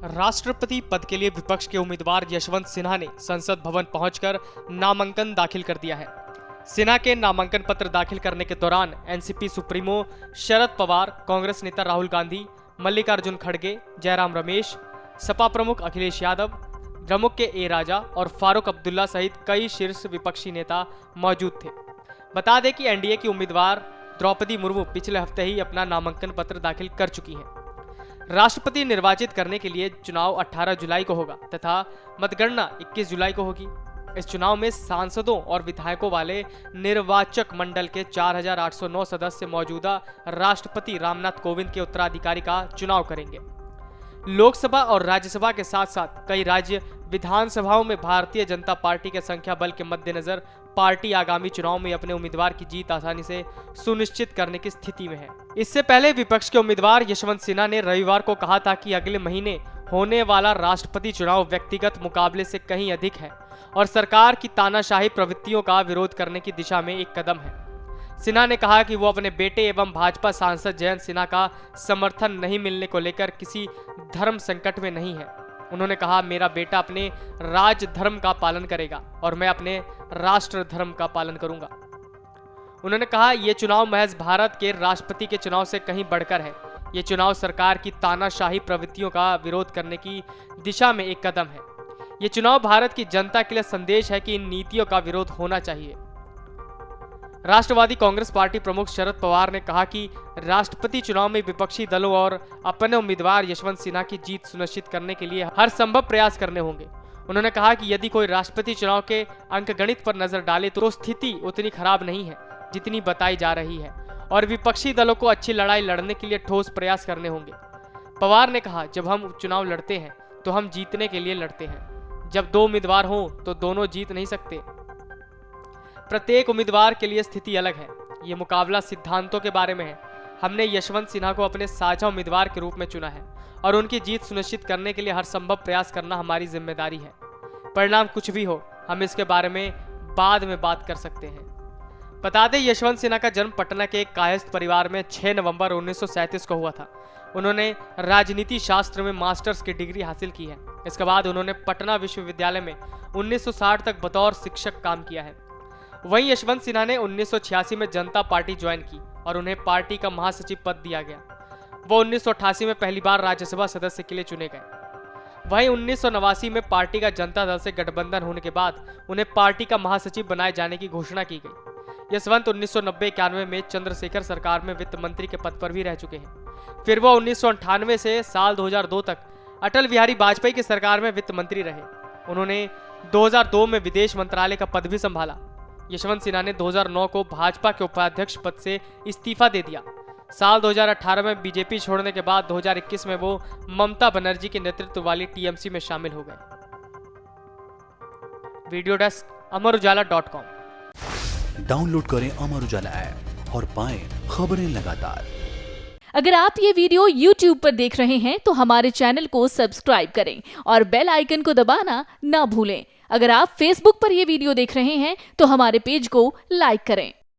राष्ट्रपति पद के लिए विपक्ष के उम्मीदवार यशवंत सिन्हा ने संसद भवन पहुंचकर नामांकन दाखिल कर दिया है। सिन्हा के नामांकन पत्र दाखिल करने के दौरान एनसीपी सुप्रीमो शरद पवार, कांग्रेस नेता राहुल गांधी, मल्लिकार्जुन खड़गे, जयराम रमेश, सपा प्रमुख अखिलेश यादव, द्रमुक के ए राजा और फारूक अब्दुल्ला सहित कई शीर्ष विपक्षी नेता मौजूद थे। बता दें कि एनडीए की उम्मीदवार द्रौपदी मुर्मू पिछले हफ्ते ही अपना नामांकन पत्र दाखिल कर चुकी हैं। राष्ट्रपति निर्वाचित करने के लिए चुनाव 18 जुलाई को होगा तथा मतगणना 21 जुलाई को होगी। इस चुनाव में सांसदों और विधायकों वाले निर्वाचक मंडल के 4809 सदस्य मौजूदा राष्ट्रपति रामनाथ कोविंद के उत्तराधिकारी का चुनाव करेंगे। लोकसभा और राज्यसभा के साथ साथ कई राज्य विधानसभाओं में भारतीय जनता पार्टी के संख्या बल के मद्देनजर पार्टी आगामी चुनाव में अपने उम्मीदवार की जीत आसानी से सुनिश्चित करने की स्थिति में है। इससे पहले विपक्ष के उम्मीदवार यशवंत सिन्हा ने रविवार को कहा था कि अगले महीने होने वाला राष्ट्रपति चुनाव व्यक्तिगत मुकाबले से कहीं अधिक है और सरकार की तानाशाही प्रवृत्तियों का विरोध करने की दिशा में एक कदम है। सिन्हा ने कहा कि वो अपने बेटे एवं भाजपा सांसद जयंत सिन्हा का समर्थन नहीं मिलने को लेकर किसी धर्म संकट में नहीं है। उन्होंने कहा, मेरा बेटा अपने राज धर्म का पालन करेगा और मैं अपने राष्ट्र धर्म का पालन करूंगा। उन्होंने कहा, ये चुनाव महज भारत के राष्ट्रपति के चुनाव से कहीं बढ़कर है। ये चुनाव सरकार की तानाशाही प्रवृत्तियों का विरोध करने की दिशा में एक कदम है। ये चुनाव भारत की जनता के लिए संदेश है कि इन नीतियों का विरोध होना चाहिए। राष्ट्रवादी कांग्रेस पार्टी प्रमुख शरद पवार ने कहा कि राष्ट्रपति चुनाव में विपक्षी दलों और अपने उम्मीदवार यशवंत सिन्हा की जीत सुनिश्चित करने के लिए हर संभव प्रयास करने होंगे। उन्होंने कहा कि यदि कोई राष्ट्रपति चुनाव के अंकगणित पर नजर डाले तो स्थिति उतनी खराब नहीं है जितनी बताई जा रही है और विपक्षी दलों को अच्छी लड़ाई लड़ने के लिए ठोस प्रयास करने होंगे। पवार ने कहा, जब हम चुनाव लड़ते हैं तो हम जीतने के लिए लड़ते हैं। जब दो उम्मीदवार हों तो दोनों जीत नहीं सकते। प्रत्येक उम्मीदवार के लिए स्थिति अलग है। ये मुकाबला सिद्धांतों के बारे में है। हमने यशवंत सिन्हा को अपने साझा उम्मीदवार के रूप में चुना है और उनकी जीत सुनिश्चित करने के लिए हर संभव प्रयास करना हमारी जिम्मेदारी है। परिणाम कुछ भी हो, हम इसके बारे में बाद में बात कर सकते हैं। बता दें, यशवंत सिन्हा का जन्म पटना के एक कायस्थ परिवार में 6 नवंबर 1937 को हुआ था। उन्होंने राजनीति शास्त्र में मास्टर्स की डिग्री हासिल की है। इसके बाद उन्होंने पटना विश्वविद्यालय में 1960 तक बतौर शिक्षक काम किया है। वहीं यशवंत सिन्हा ने 1986 में जनता पार्टी ज्वाइन की और उन्हें पार्टी का महासचिव पद दिया गया। वो 1988 में पहली बार राज्यसभा सदस्य के लिए चुने गए। वहीं 1989 में पार्टी का जनता दल से गठबंधन होने के बाद उन्हें पार्टी का महासचिव बनाए जाने की घोषणा की गई। यशवंत 1990-91 में चंद्रशेखर सरकार में वित्त मंत्री के पद पर भी रह चुके हैं। फिर वो 1998 से साल 2002 तक अटल बिहारी वाजपेयी की सरकार में वित्त मंत्री रहे। उन्होंने 2002 में विदेश मंत्रालय का पद भी संभाला। यशवंत सिन्हा ने 2009 को भाजपा के उपाध्यक्ष पद से इस्तीफा दे दिया। साल 2018 में बीजेपी छोड़ने के बाद 2021 में वो ममता बनर्जी के नेतृत्व वाली टीएमसी में शामिल हो गए। Video desk amarujala.com। डाउनलोड करें अमर उजाला ऐप और पाएं खबरें लगातार। अगर आप ये वीडियो YouTube पर देख रहे हैं तो हमारे चैनल को सब्सक्राइब करें और बेल आइकन को दबाना ना भूलें। अगर आप Facebook पर ये वीडियो देख रहे हैं तो हमारे पेज को लाइक करें।